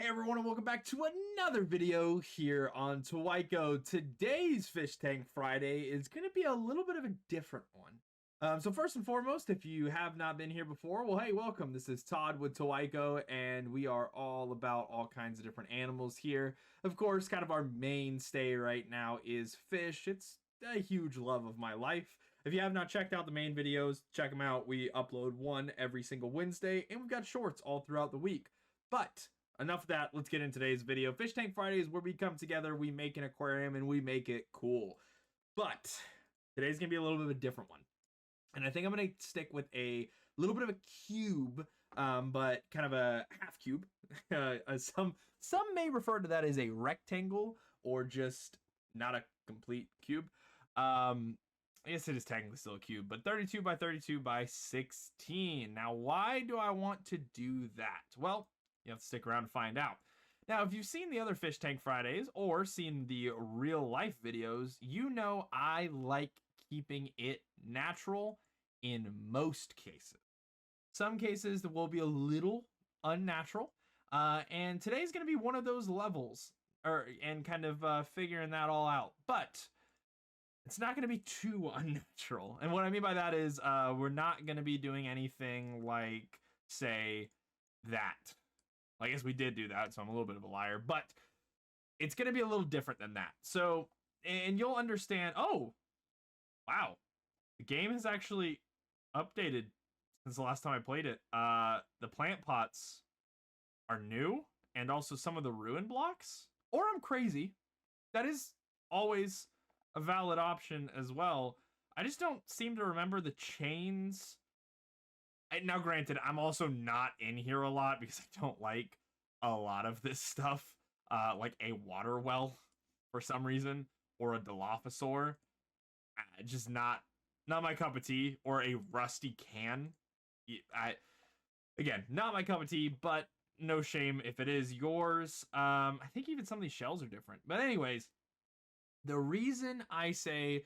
Everyone, and welcome back to another video here on Tawaiko. Today's Fish Tank Friday is going to be a little bit of a different one. So first and foremost, if you have not been here before, well, hey, welcome. This is Todd with Tawaiko, and we are all about all kinds of different animals here. Of course, kind of our mainstay right now is fish. It's a huge love of my life. If you have not checked out the main videos, check them out. We upload one every single Wednesday, and we've got shorts all throughout the week. But enough of that, let's get into today's video. Fish Tank Friday is where we come together, we make an aquarium, and we make it cool. But today's going to be a little bit of a different one. And I think I'm going to stick with a little bit of a cube, but kind of a half cube. Some may refer to that as a rectangle or just not a complete cube. I guess it is technically still a cube, but 32 by 32 by 16. Now, why do I want to do that? Well, you have to stick around to find out. Now, if you've seen the other Fish Tank Fridays or seen the real life videos, you know I like keeping it natural in most cases. Some cases that will be a little unnatural, and today's going to be one of those levels, and kind of figuring that all out. But it's not going to be too unnatural, and what I mean by that is we're not going to be doing anything like, say, that. I guess we did do that, so I'm a little bit of a liar, but it's going to be a little different than that. So, and you'll understand, oh, wow, the game has actually updated since the last time I played it. The plant pots are new, and also some of the ruin blocks. Or I'm crazy. That is always a valid option as well. I just don't seem to remember the chains. Now, granted, I'm also not in here a lot because I don't like a lot of this stuff, like a water well for some reason, or a Dilophosaur. Just not my cup of tea, or a rusty can. Again, not my cup of tea, but no shame if it is yours. I think even some of these shells are different. But anyways, the reason I say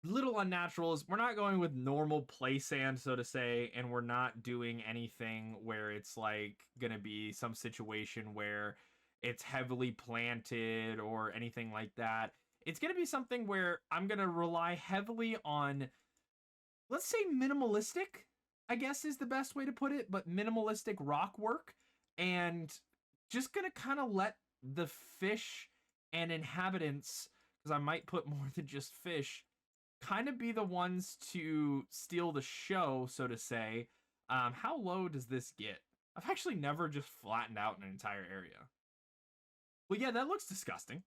little unnatural is we're not going with normal play sand, so to say, and we're not doing anything where it's like gonna be some situation where it's heavily planted or anything like that. It's gonna be something where I'm gonna rely heavily on, let's say, minimalistic, I guess is the best way to put it, but minimalistic rock work, and just gonna kind of let the fish and inhabitants, because I might put more than just fish, kind of be the ones to steal the show, so to say. How low does this get? I've actually never just flattened out an entire area. Well, yeah, that looks disgusting,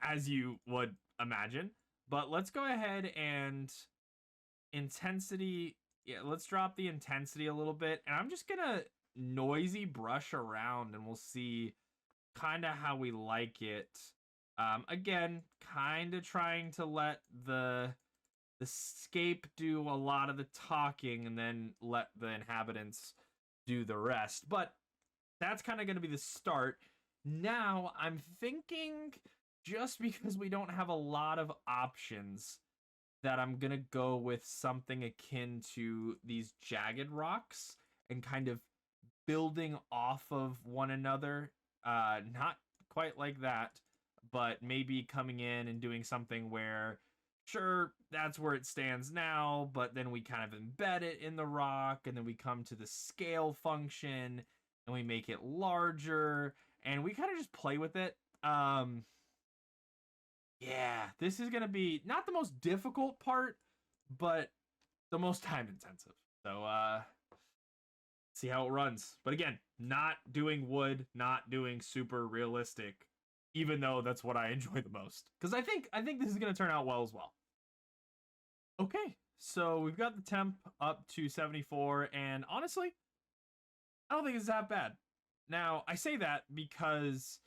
as you would imagine. But let's go ahead and intensity. Yeah, let's drop the intensity a little bit. And I'm just going to noisy brush around, and we'll see kind of how we like it. Again, kind of trying to let the scape do a lot of the talking and then let the inhabitants do the rest. But that's kind of going to be the start. Now, I'm thinking, just because we don't have a lot of options, that I'm going to go with something akin to these jagged rocks and kind of building off of one another. Not quite like that, but maybe coming in and doing something where, sure, that's where it stands now, but then we kind of embed it in the rock, and then we come to the scale function, and we make it larger, and we kind of just play with it. Yeah, this is going to be not the most difficult part, but the most time intensive. So, see how it runs. But again, not doing wood, not doing super realistic, even though that's what I enjoy the most. Because I think this is going to turn out well as well. Okay, so we've got the temp up to 74, and honestly, I don't think it's that bad. Now, I say that because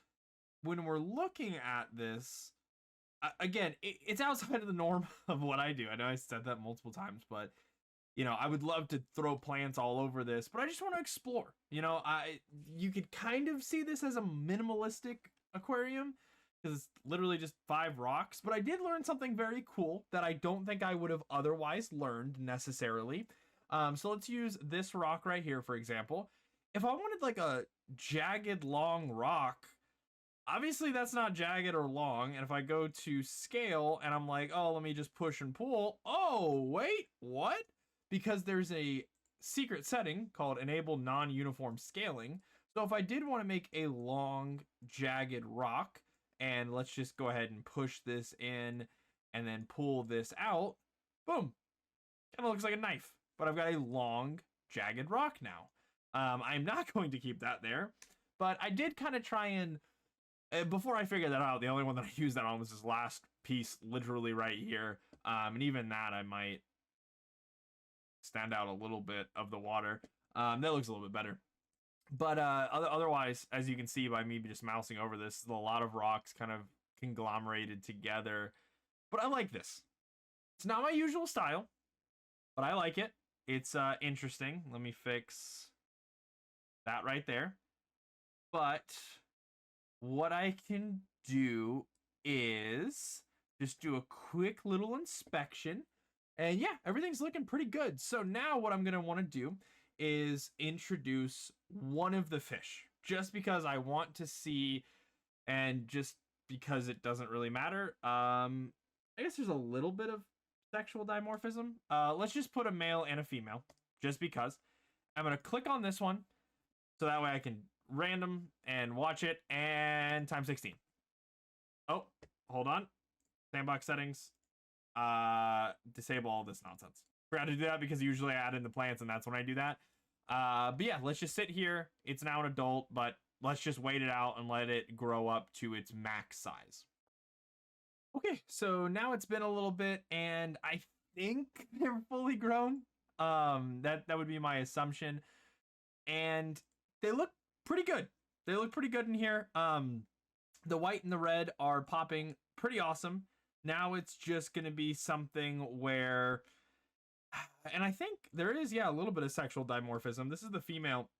when we're looking at this, again, it's outside of the norm of what I do. I know I said that multiple times, but, you know, I would love to throw plants all over this, but I just want to explore. You know, you could kind of see this as a minimalistic aquarium, because it's literally just 5 rocks, but I did learn something very cool that I don't think I would have otherwise learned necessarily. So let's use this rock right here, for example. If I wanted like a jagged long rock, obviously that's not jagged or long. And if I go to scale and I'm like, oh, let me just push and pull. Oh, wait, what? Because there's a secret setting called enable non-uniform scaling. So if I did want to make a long jagged rock, and let's just go ahead and push this in and then pull this out, boom, kind of looks like a knife, but I've got a long jagged rock now. I'm not going to keep that there, but I did kind of try and before I figured that out, the only one that I used that on was this last piece, literally right here. And even that, I might stand out a little bit of the water. That looks a little bit better. But otherwise, as you can see by me just mousing over this, a lot of rocks kind of conglomerated together. But I like this. It's not my usual style, but I like it. It's interesting. Let me fix that right there. But what I can do is just do a quick little inspection. And yeah, everything's looking pretty good. So now what I'm going to want to do is introduce one of the fish. Just because I want to see, and just because it doesn't really matter. I guess there's a little bit of sexual dimorphism. Let's just put a male and a female. Just because. I'm going to click on this one. So that way I can random and watch it, and time 16. Oh, hold on. Sandbox settings. Disable all this nonsense. Forgot to do that because usually I add in the plants and that's when I do that. But yeah, let's just sit here. It's now an adult, but let's just wait it out and let it grow up to its max size. Okay, so now it's been a little bit and I think they're fully grown. That would be my assumption. And they look pretty good. They look pretty good in here. The white and the red are popping pretty awesome. Now it's just going to be something where, and I think there is, yeah, a little bit of sexual dimorphism. This is the female,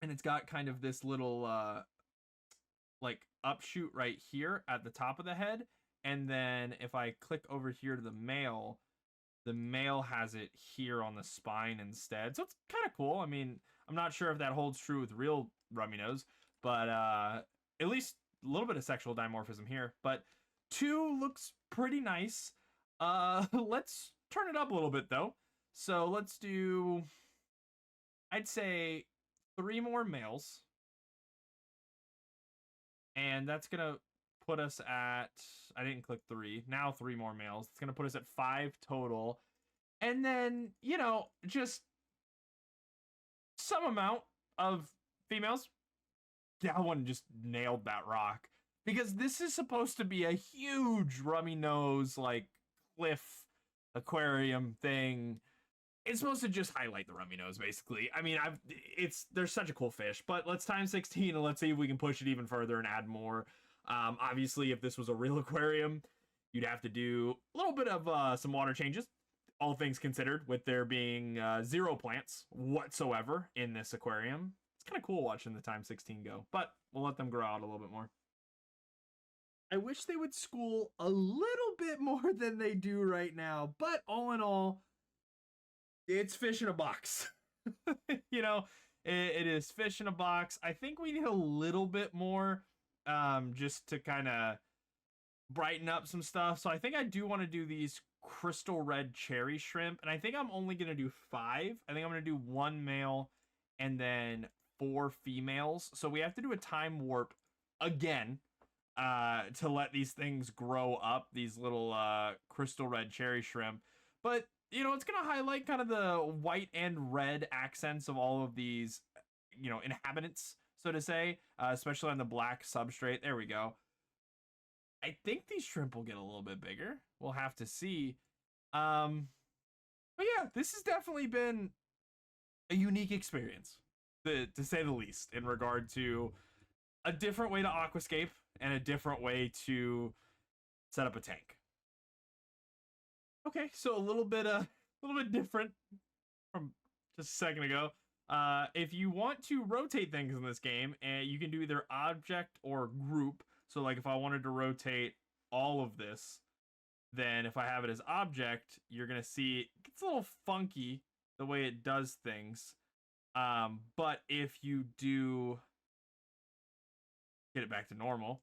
and it's got kind of this little, like, upshoot right here at the top of the head. And then if I click over here to the male has it here on the spine instead. So it's kind of cool. I mean, I'm not sure if that holds true with real Rummy Nose, but at least a little bit of sexual dimorphism here. But 2 looks pretty nice. Let's turn it up a little bit though. So let's do, I'd say 3 more males. And that's gonna put us at, I didn't click 3, now 3 more males. It's gonna put us at 5 total. And then, you know, just some amount of females. That one just nailed that rock. Because this is supposed to be a huge Rummy Nose, like, cliff aquarium thing. It's supposed to just highlight the Rummy Nose, basically. I mean, there's such a cool fish. But let's time 16 and let's see if we can push it even further and add more. Obviously, if this was a real aquarium, you'd have to do a little bit of some water changes. All things considered, with there being 0 plants whatsoever in this aquarium. It's kind of cool watching the time 16 go, but we'll let them grow out a little bit more. I wish they would school a little bit more than they do right now, but all in all, it's fish in a box. You know, it is fish in a box. I think we need a little bit more just to kind of brighten up some stuff. So I think I do want to do these crystal red cherry shrimp, and I think I'm only gonna do 5. I think I'm gonna do 1 male and then 4 females. So we have to do a time warp again to let these things grow up, these little crystal red cherry shrimp. But you know, it's gonna highlight kind of the white and red accents of all of these, you know, inhabitants, so to say, especially on the black substrate. There we go. I think these shrimp will get a little bit bigger. We'll have to see. But yeah, this has definitely been a unique experience, to say the least, in regard to a different way to aquascape and a different way to set up a tank. Okay, so a little bit different from just a second ago. If you want to rotate things in this game, you can do either object or group. So like if I wanted to rotate all of this, then if I have it as object, you're going to see it gets a little funky the way it does things. But if you do get it back to normal.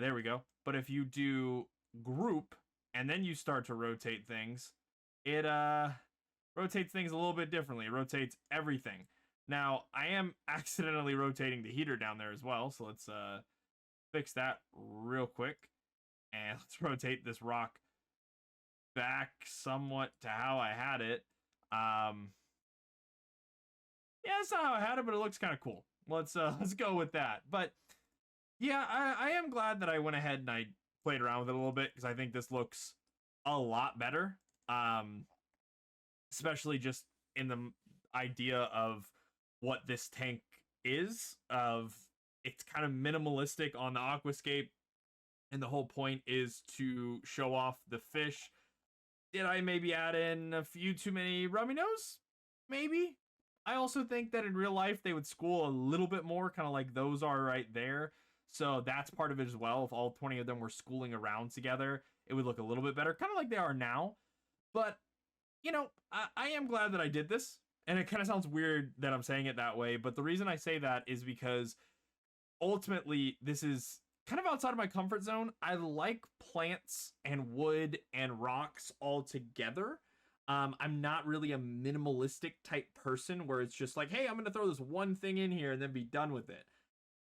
There we go. But if you do group and then you start to rotate things, it rotates things a little bit differently. It rotates everything. Now, I am accidentally rotating the heater down there as well, so let's fix that real quick. And let's rotate this rock back somewhat to how I had it. Yeah, that's not how I had it, but it looks kind of cool. Let's go with that. But yeah, I am glad that I went ahead and I played around with it a little bit, because I think this looks a lot better. Especially just in the idea of what this tank is. Of it's kind of minimalistic on the aquascape, and the whole point is to show off the fish. Did I maybe add in a few too many Rummy Nose? Maybe. I also think that in real life they would school a little bit more, kind of like those are right there. So that's part of it as well. If all 20 of them were schooling around together, it would look a little bit better, kind of like they are now. But, you know, I am glad that I did this. And it kind of sounds weird that I'm saying it that way, but the reason I say that is because ultimately this is kind of outside of my comfort zone. I like plants and wood and rocks all together. I'm not really a minimalistic type person where it's just like, hey, I'm going to throw this one thing in here and then be done with it.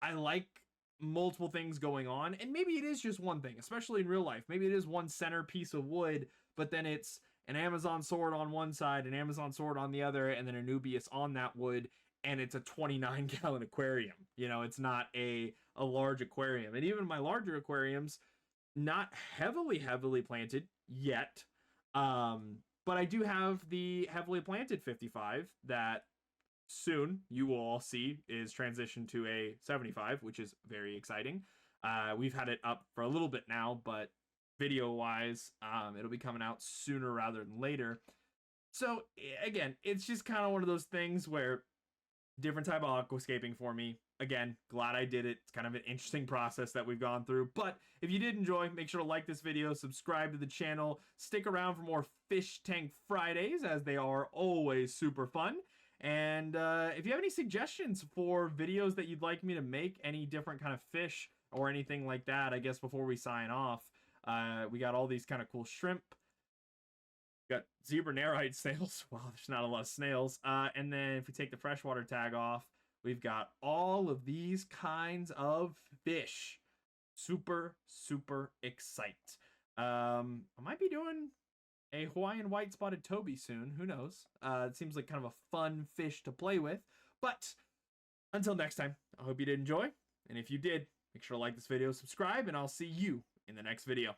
I like multiple things going on, and maybe it is just one thing, especially in real life. Maybe it is one center piece of wood, but then it's an Amazon sword on one side, an Amazon sword on the other, and then Anubius on that wood, and it's a 29-gallon aquarium. You know, it's not a large aquarium. And even my larger aquariums, not heavily planted yet. But I do have the heavily planted 55 that soon you will all see is transitioned to a 75, which is very exciting. We've had it up for a little bit now, but video wise, it'll be coming out sooner rather than later. So again, it's just kind of one of those things where different type of aquascaping for me. Again, glad I did it. It's kind of an interesting process that we've gone through. But if you did enjoy, make sure to like this video, subscribe to the channel, stick around for more Fish Tank Fridays, as they are always super fun. And if you have any suggestions for videos that you'd like me to make, any different kind of fish or anything like that, I guess before we sign off, we got all these kind of cool shrimp. We got zebra narite snails. Wow, there's not a lot of snails. And then if we take the freshwater tag off, we've got all of these kinds of fish. Super excited. I might be doing a Hawaiian white spotted Toby soon. Who knows? It seems like kind of a fun fish to play with. But until next time, I hope you did enjoy. And if you did, make sure to like this video, subscribe, and I'll see you in the next video.